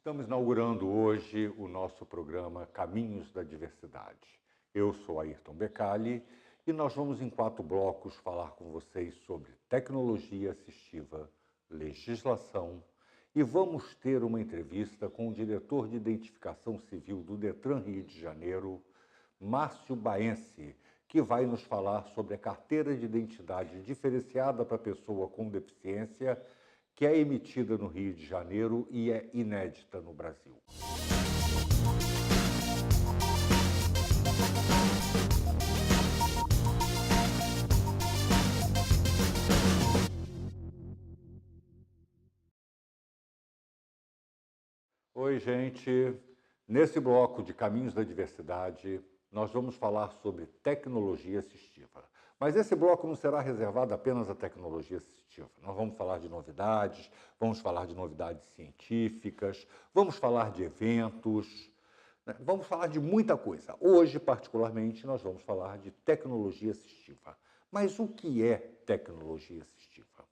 Estamos inaugurando hoje o nosso programa Caminhos da Diversidade. Eu sou Ayrton Becali e nós vamos, em 4 blocos, falar com vocês sobre tecnologia assistiva, legislação e vamos ter uma entrevista com o diretor de Identificação Civil do Detran Rio de Janeiro, Márcio Baense, que vai nos falar sobre a carteira de identidade diferenciada para pessoa com deficiência, que é emitida no Rio de Janeiro e é inédita no Brasil. Oi, gente. Nesse bloco de Caminhos da Diversidade, nós vamos falar sobre tecnologia assistiva. Mas esse bloco não será reservado apenas à tecnologia assistiva. Nós vamos falar de novidades, vamos falar de novidades científicas, vamos falar de eventos, né? Vamos falar de muita coisa. Hoje, particularmente, nós vamos falar de tecnologia assistiva. Mas o que é tecnologia assistiva?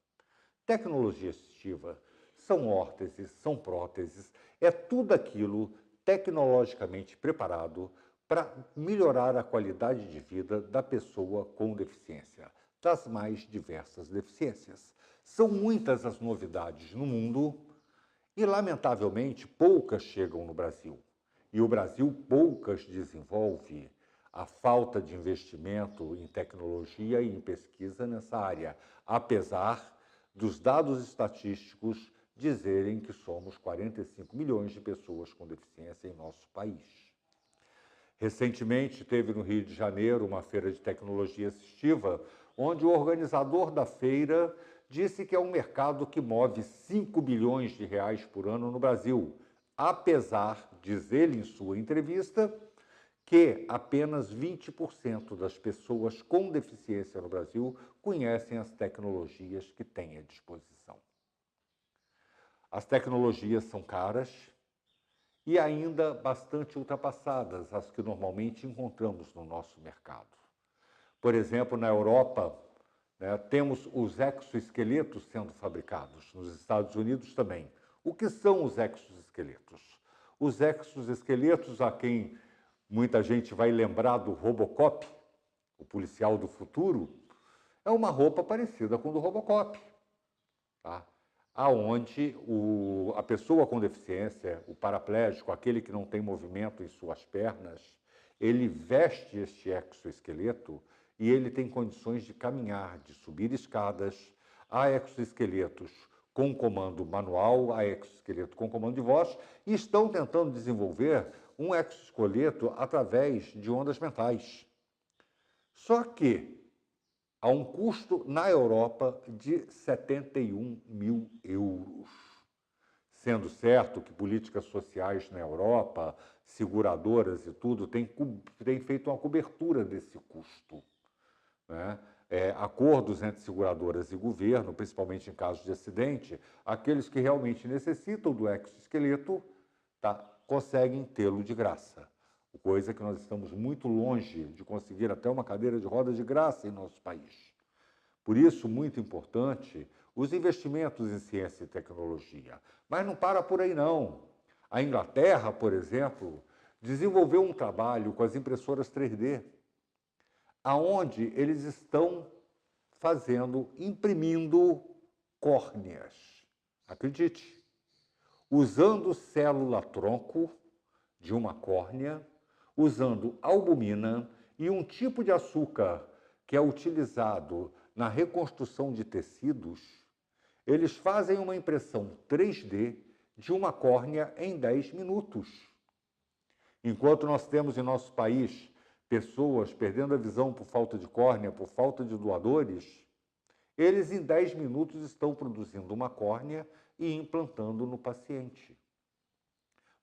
Tecnologia assistiva são órteses, são próteses, é tudo aquilo tecnologicamente preparado para melhorar a qualidade de vida da pessoa com deficiência, das mais diversas deficiências. São muitas as novidades no mundo e, lamentavelmente, poucas chegam no Brasil. E o Brasil poucas desenvolve. A falta de investimento em tecnologia e em pesquisa nessa área, apesar dos dados estatísticos dizerem que somos 45 milhões de pessoas com deficiência em nosso país. Recentemente teve no Rio de Janeiro uma feira de tecnologia assistiva, onde o organizador da feira disse que é um mercado que move 5 bilhões de reais por ano no Brasil, apesar, diz ele em sua entrevista, que apenas 20% das pessoas com deficiência no Brasil conhecem as tecnologias que têm à disposição. As tecnologias são caras e ainda bastante ultrapassadas as que normalmente encontramos no nosso mercado. Por exemplo, na Europa, temos os exoesqueletos sendo fabricados, nos Estados Unidos também. O que são os exoesqueletos? Os exoesqueletos, a quem muita gente vai lembrar do Robocop, o policial do futuro, é uma roupa parecida com a do Robocop, tá? Aonde a pessoa com deficiência, o paraplégico, aquele que não tem movimento em suas pernas, ele veste este exoesqueleto e ele tem condições de caminhar, de subir escadas. Há exoesqueletos com comando manual, há exoesqueleto com comando de voz, e estão tentando desenvolver um exoesqueleto através de ondas mentais. Só que há um custo na Europa de 71 mil euros. Sendo certo que políticas sociais na Europa, seguradoras e tudo, têm feito uma cobertura desse custo, né? Acordos entre seguradoras e governo, principalmente em casos de acidente, aqueles que realmente necessitam do exoesqueleto, conseguem tê-lo de graça. Coisa que nós estamos muito longe de conseguir até uma cadeira de rodas de graça em nosso país. Por isso, muito importante, os investimentos em ciência e tecnologia. Mas não para por aí, não. A Inglaterra, por exemplo, desenvolveu um trabalho com as impressoras 3D, aonde eles estão imprimindo córneas. Acredite, usando célula-tronco de uma córnea, usando albumina e um tipo de açúcar que é utilizado na reconstrução de tecidos, eles fazem uma impressão 3D de uma córnea em 10 minutos. Enquanto nós temos em nosso país pessoas perdendo a visão por falta de córnea, por falta de doadores, eles em 10 minutos estão produzindo uma córnea e implantando no paciente.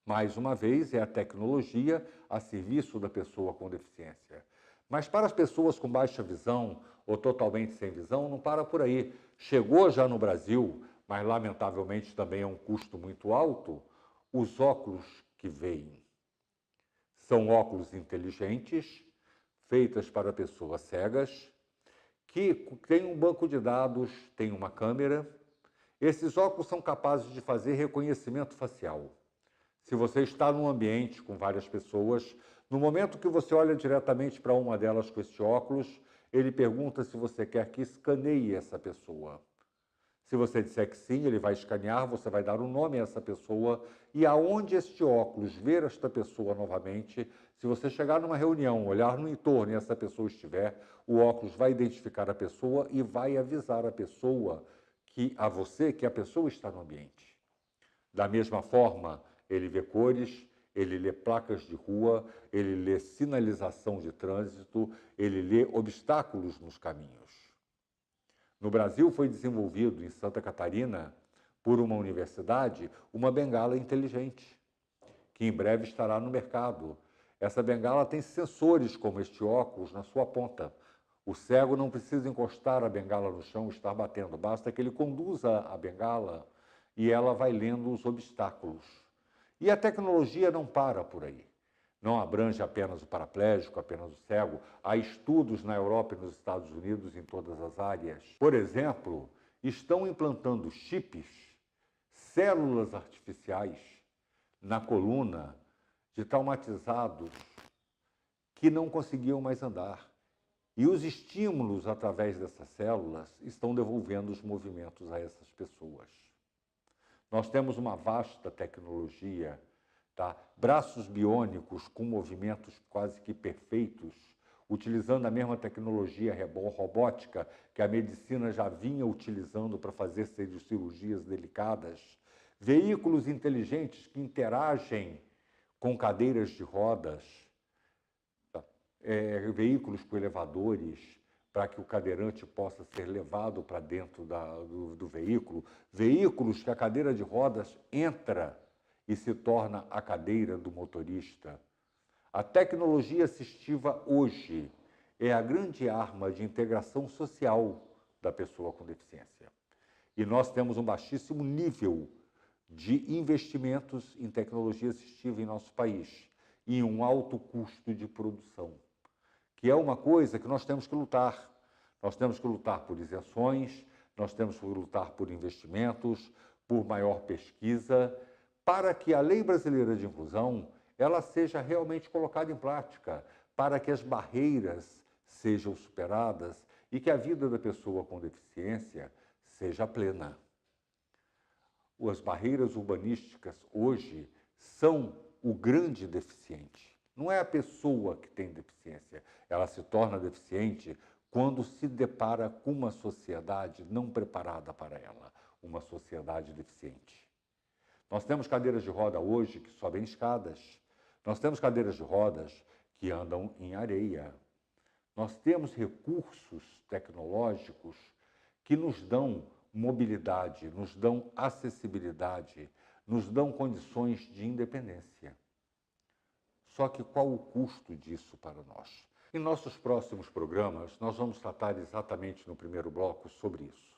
Mais uma vez, é a tecnologia a serviço da pessoa com deficiência. Mas para as pessoas com baixa visão ou totalmente sem visão, não para por aí. Chegou já no Brasil, mas lamentavelmente também é um custo muito alto, os óculos que veem. São óculos inteligentes, feitas para pessoas cegas, que têm um banco de dados, têm uma câmera. Esses óculos são capazes de fazer reconhecimento facial. Se você está num ambiente com várias pessoas, no momento que você olha diretamente para uma delas com este óculos, ele pergunta se você quer que escaneie essa pessoa. Se você disser que sim, ele vai escanear, você vai dar um nome a essa pessoa e aonde este óculos ver esta pessoa novamente, se você chegar numa reunião, olhar no entorno e essa pessoa estiver, o óculos vai identificar a pessoa e vai avisar a pessoa a você que a pessoa está no ambiente. Da mesma forma, ele vê cores, ele lê placas de rua, ele lê sinalização de trânsito, ele lê obstáculos nos caminhos. No Brasil foi desenvolvido, em Santa Catarina, por uma universidade, uma bengala inteligente, que em breve estará no mercado. Essa bengala tem sensores como este óculos na sua ponta. O cego não precisa encostar a bengala no chão e estar batendo, basta que ele conduza a bengala e ela vai lendo os obstáculos. E a tecnologia não para por aí. Não abrange apenas o paraplégico, apenas o cego. Há estudos na Europa e nos Estados Unidos em todas as áreas. Por exemplo, estão implantando chips, células artificiais, na coluna de traumatizados que não conseguiam mais andar. E os estímulos através dessas células estão devolvendo os movimentos a essas pessoas. Nós temos uma vasta tecnologia, tá? Braços biônicos com movimentos quase que perfeitos, utilizando a mesma tecnologia robótica que a medicina já vinha utilizando para fazer cirurgias delicadas. Veículos inteligentes que interagem com cadeiras de rodas, tá? Veículos com elevadores, para que o cadeirante possa ser levado para dentro do veículo. Veículos que a cadeira de rodas entra e se torna a cadeira do motorista. A tecnologia assistiva hoje é a grande arma de integração social da pessoa com deficiência. E nós temos um baixíssimo nível de investimentos em tecnologia assistiva em nosso país e um alto custo de produção, que é uma coisa que nós temos que lutar. Nós temos que lutar por isenções, nós temos que lutar por investimentos, por maior pesquisa, para que a Lei Brasileira de Inclusão ela seja realmente colocada em prática, para que as barreiras sejam superadas e que a vida da pessoa com deficiência seja plena. As barreiras urbanísticas hoje são o grande deficiente. Não é a pessoa que tem deficiência, ela se torna deficiente quando se depara com uma sociedade não preparada para ela, uma sociedade deficiente. Nós temos cadeiras de roda hoje que sobem escadas, nós temos cadeiras de rodas que andam em areia, nós temos recursos tecnológicos que nos dão mobilidade, nos dão acessibilidade, nos dão condições de independência. Só que qual o custo disso para nós? Em nossos próximos programas, nós vamos tratar exatamente no primeiro bloco sobre isso.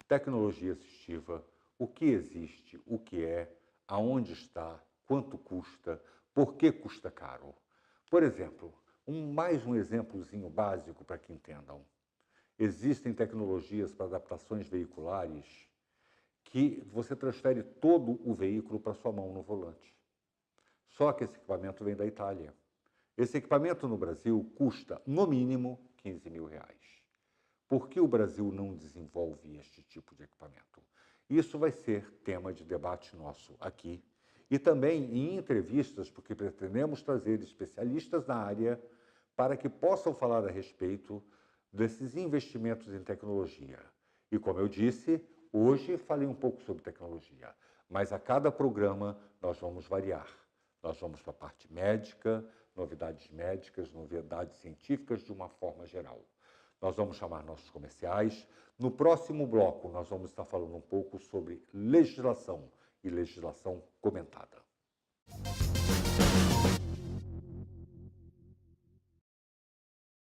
Tecnologia assistiva, o que existe, o que é, aonde está, quanto custa, por que custa caro. Por exemplo, mais um exemplozinho básico para que entendam. Existem tecnologias para adaptações veiculares que você transfere todo o veículo para sua mão no volante. Só que esse equipamento vem da Itália. Esse equipamento no Brasil custa, no mínimo, R$15 mil. Por que o Brasil não desenvolve este tipo de equipamento? Isso vai ser tema de debate nosso aqui e também em entrevistas, porque pretendemos trazer especialistas na área para que possam falar a respeito desses investimentos em tecnologia. E como eu disse, hoje falei um pouco sobre tecnologia, mas a cada programa nós vamos variar. Nós vamos para a parte médica, novidades médicas, novidades científicas de uma forma geral. Nós vamos chamar nossos comerciais. No próximo bloco, nós vamos estar falando um pouco sobre legislação e legislação comentada.